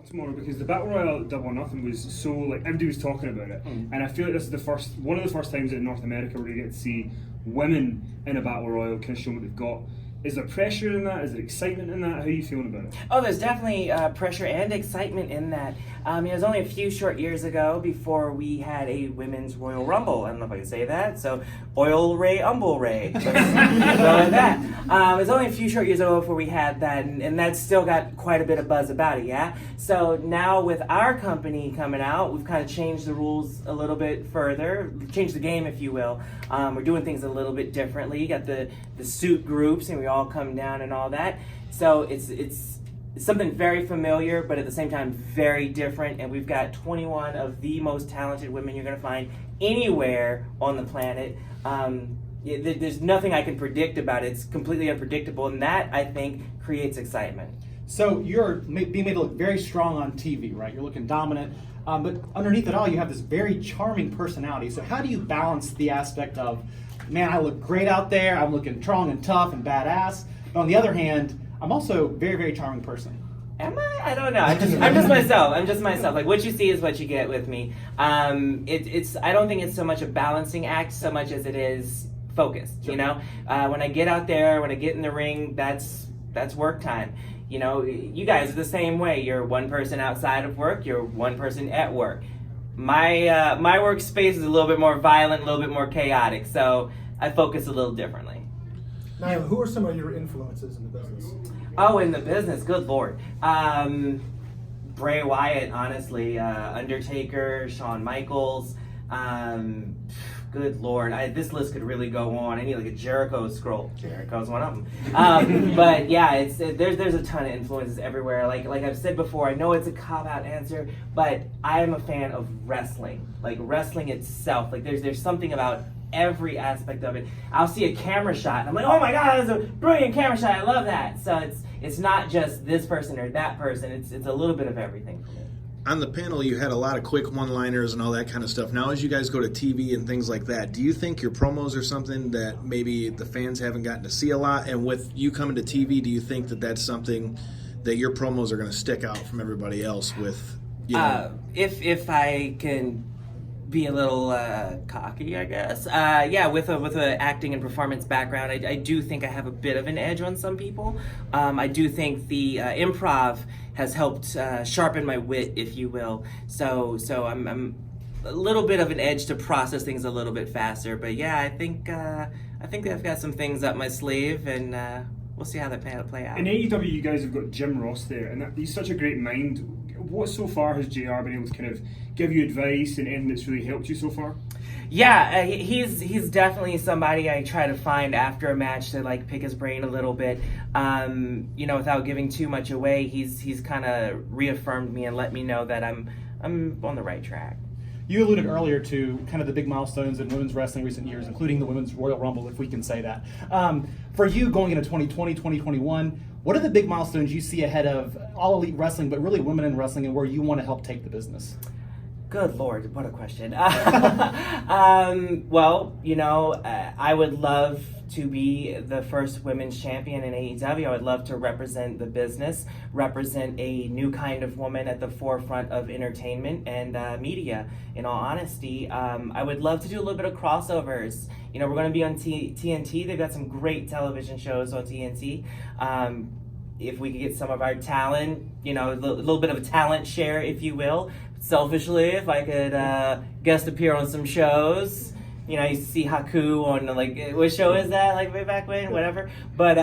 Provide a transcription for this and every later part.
Tomorrow, because the Battle Royale at Double or Nothing was so, like, everybody was talking about it, and I feel like this is one of the first times in North America we're going to get to see women in a Battle Royale kind of showing what they've got. Is there pressure in that? Is there excitement in that? How are you feeling about it? Oh, there's definitely pressure and excitement in that. It was only a few short years ago before we had a women's Royal Rumble. I don't know if I can say that. So, Oil Ray, Umble Ray. So that. It was only a few short years ago before we had that, and that's still got quite a bit of buzz about it, yeah? So now with our company coming out, we've kind of changed the rules a little bit further, changed the game, if you will. We're doing things a little bit differently. You got the suit groups, and we all come down and all that. So it's something very familiar, but at the same time very different. And we've got 21 of the most talented women you're going to find anywhere on the planet. There's nothing I can predict about it. It's completely unpredictable, and that, I think, creates excitement. So you're being made to look very strong on TV, right? You're looking dominant. But underneath it all, you have this very charming personality. So how do you balance the aspect of, man, I look great out there, I'm looking strong and tough and badass, but on the other hand, I'm also a very, very charming person. Am I? I don't know. I'm just myself. I'm just myself. Like, what you see is what you get with me. I don't think it's so much a balancing act so much as it is focused, you know? When I get out there, when I get in the ring, that's work time. You know, you guys are the same way. You're one person outside of work, you're one person at work. My workspace is a little bit more violent, a little bit more chaotic, so I focus a little differently. Nyla, who are some of your influences in the business? Oh, in the business, good Lord. Bray Wyatt, honestly, Undertaker, Shawn Michaels, good Lord, this list could really go on. I need like a Jericho scroll. Jericho's one of them. But yeah, there's a ton of influences everywhere. Like I've said before, I know it's a cop-out answer, but I am a fan of wrestling. Like wrestling itself. Like there's something about every aspect of it. I'll see a camera shot and I'm like, oh my God, that's a brilliant camera shot. I love that. So it's not just this person or that person. It's a little bit of everything for me. On the panel, you had a lot of quick one-liners and all that kind of stuff. Now, as you guys go to TV and things like that, do you think your promos are something that maybe the fans haven't gotten to see a lot? And with you coming to TV, do you think that that's something that your promos are going to stick out from everybody else with, you know? If I can be a little cocky, I guess. With a acting and performance background, I do think I have a bit of an edge on some people. I do think the improv has helped sharpen my wit, if you will. So I'm a little bit of an edge to process things a little bit faster. But yeah, I think I've got some things up my sleeve, and we'll see how they play out. In AEW, you guys have got Jim Ross there, and he's such a great mind. What so far has JR been able to kind of give you advice and anything that's really helped you so far? Yeah, he's definitely somebody I try to find after a match to like pick his brain a little bit. Without giving too much away, he's kind of reaffirmed me and let me know that I'm on the right track. You alluded earlier to kind of the big milestones in women's wrestling in recent years, including the Women's Royal Rumble, if we can say that. For you going into 2020, 2021, what are the big milestones you see ahead of All Elite Wrestling, but really women in wrestling, and where you want to help take the business? Good Lord, what a question. I would love to be the first women's champion in AEW. I would love to represent the business, represent a new kind of woman at the forefront of entertainment and media, in all honesty. I would love to do a little bit of crossovers. You know, we're going to be on TNT. They've got some great television shows on TNT. If we could get some of our talent, you know, a little bit of a talent share, if you will. Selfishly, if I could guest appear on some shows. You know, I used to see Haku on, like, what show is that? Like, way back when? Whatever. But,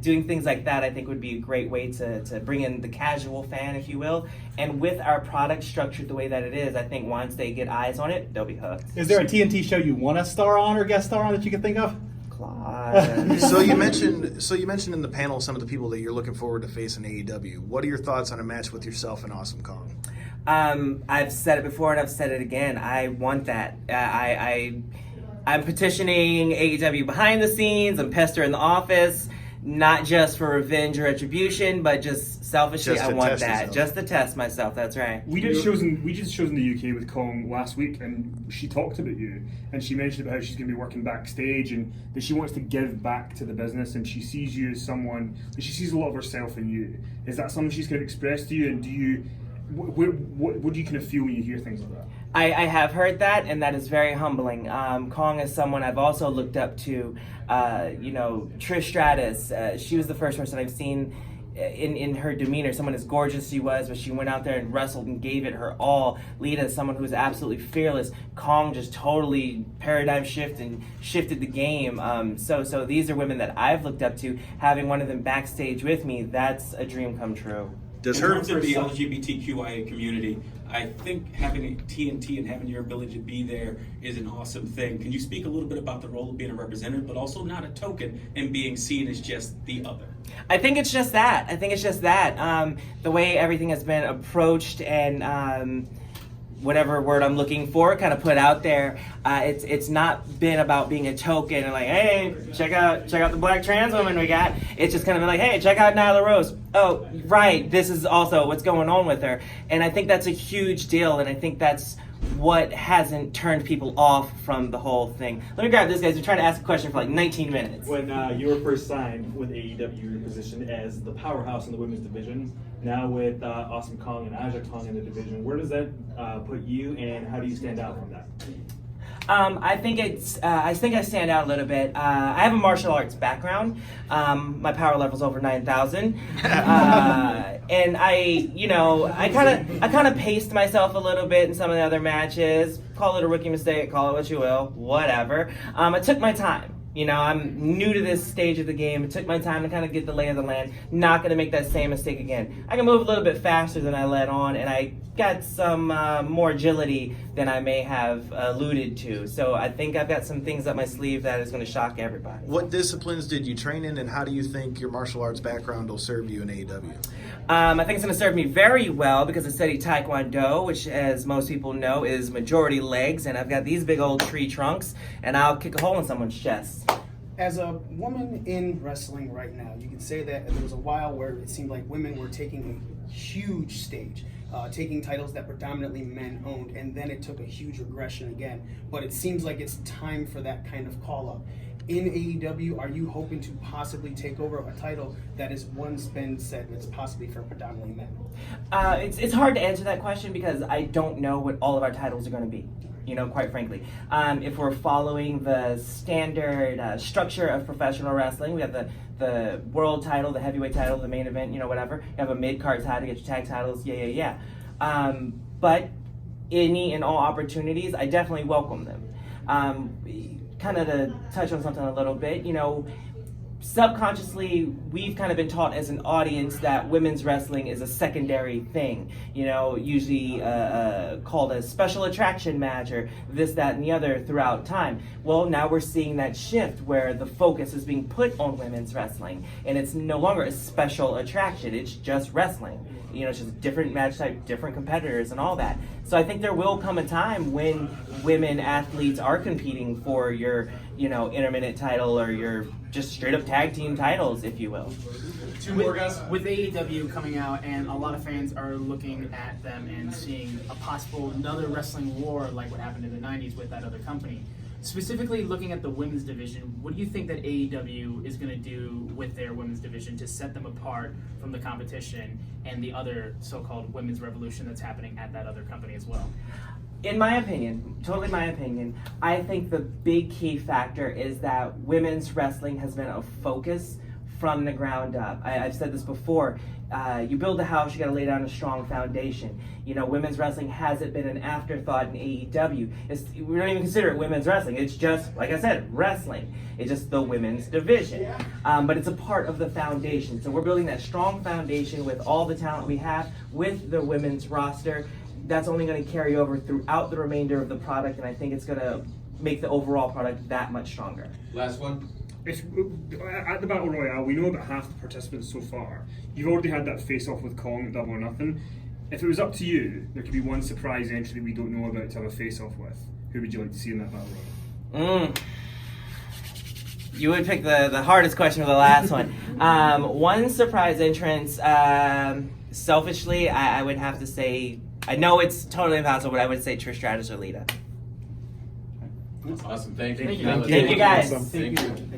doing things like that, I think, would be a great way to bring in the casual fan, if you will. And with our product structured the way that it is, I think once they get eyes on it, they'll be hooked. Is there a TNT show you want to star on or guest star on that you can think of? So you mentioned in the panel some of the people that you're looking forward to facing AEW. What are your thoughts on a match with yourself and Awesome Kong? I've said it before and I've said it again. I want that. I'm petitioning AEW behind the scenes. I'm pestering the office. not just for revenge or retribution, but just selfishly, Just I to want test that. yourself. Just to test myself, that's right. We did shows in the UK with Kong last week, and she talked about you, and she mentioned about how she's going to be working backstage, and that she wants to give back to the business, and she sees you as someone, she sees a lot of herself in you. Is that something she's kind of expressed to you, and do you, what do you kind of feel when you hear things like that? I have heard that, and that is very humbling. Kong is someone I've also looked up to. Trish Stratus, she was the first person I've seen in her demeanor, someone as gorgeous as she was, but she went out there and wrestled and gave it her all. Lita is someone who was absolutely fearless. Kong just totally paradigm shifted the game. So these are women that I've looked up to. Having one of them backstage with me, that's a dream come true. Does in her terms of the LGBTQIA community, I think having a TNT and having your ability to be there is an awesome thing. Can you speak a little bit about the role of being a representative, but also not a token and being seen as just the other? I think it's just that. The way everything has been approached and whatever word I'm looking for, kind of put out there, it's not been about being a token and like, hey, check out the black trans woman we got. It's just kind of been like, hey, check out Nyla Rose. Oh, right, this is also what's going on with her. And I think that's a huge deal, and I think that's what hasn't turned people off from the whole thing. Let me grab this, guys. We're trying to ask a question for like 19 minutes. When you were first signed with AEW, you were positioned as the powerhouse in the women's division. Now with Awesome Kong and Aja Kong in the division, where does that put you, and how do you stand out from that? I think I stand out a little bit. I have a martial arts background. My power level's over 9,000, and I kind of paced myself a little bit in some of the other matches. Call it a rookie mistake, call it what you will, whatever. I took my time. I'm new to this stage of the game. It took my time to kind of get the lay of the land. Not going to make that same mistake again. I can move a little bit faster than I let on, and I got some more agility than I may have alluded to. So I think I've got some things up my sleeve that is going to shock everybody. What disciplines did you train in, and how do you think your martial arts background will serve you in AEW? I think it's going to serve me very well because I studied Taekwondo, which, as most people know, is majority legs, and I've got these big old tree trunks, and I'll kick a hole in someone's chest. As a woman in wrestling right now, you can say that there was a while where it seemed like women were taking a huge stage, taking titles that predominantly men owned, and then it took a huge regression again. But it seems like it's time for that kind of call-up. In AEW, are you hoping to possibly take over a title that has once been said it's possibly for predominantly men? It's hard to answer that question because I don't know what all of our titles are going to be. Quite frankly. If we're following the standard structure of professional wrestling, we have the world title, the heavyweight title, the main event, whatever. You have a mid-card title, get your tag titles, yeah. But any and all opportunities, I definitely welcome them. Kind of to touch on something a little bit, subconsciously, we've kind of been taught as an audience that women's wrestling is a secondary thing, usually called a special attraction match or this, that, and the other throughout time. Well, now we're seeing that shift where the focus is being put on women's wrestling, and it's no longer a special attraction, it's just wrestling. It's just different match type, different competitors and all that. So I think there will come a time when women athletes are competing for your, intermittent title or your just straight up tag team titles, if you will. Two more guys. With AEW coming out, and a lot of fans are looking at them and seeing a possible another wrestling war like what happened in the 90s with that other company. Specifically looking at the women's division, what do you think that AEW is going to do with their women's division to set them apart from the competition and the other so-called women's revolution that's happening at that other company as well? In my opinion, totally my opinion, I think the big key factor is that women's wrestling has been a focus from the ground up. I've said this before. You build a house, you got to lay down a strong foundation. Women's wrestling hasn't been an afterthought in AEW. We don't even consider it women's wrestling. It's just, like I said, wrestling. It's just the women's division. But it's a part of the foundation. So we're building that strong foundation with all the talent we have with the women's roster. That's only going to carry over throughout the remainder of the product, and I think it's going to make the overall product that much stronger. Last one. At the Battle Royale, we know about half the participants so far. You've already had that face-off with Kong at Double or Nothing. If it was up to you, there could be one surprise entry that we don't know about to have a face-off with. Who would you like to see in that Battle Royale? You would pick the hardest question for the last one. One surprise entrance, selfishly, I would have to say, I know it's totally impossible, but I would say Trish Stratus or Lita. Awesome. Thank you. Thank you. Thank you guys. Thank you.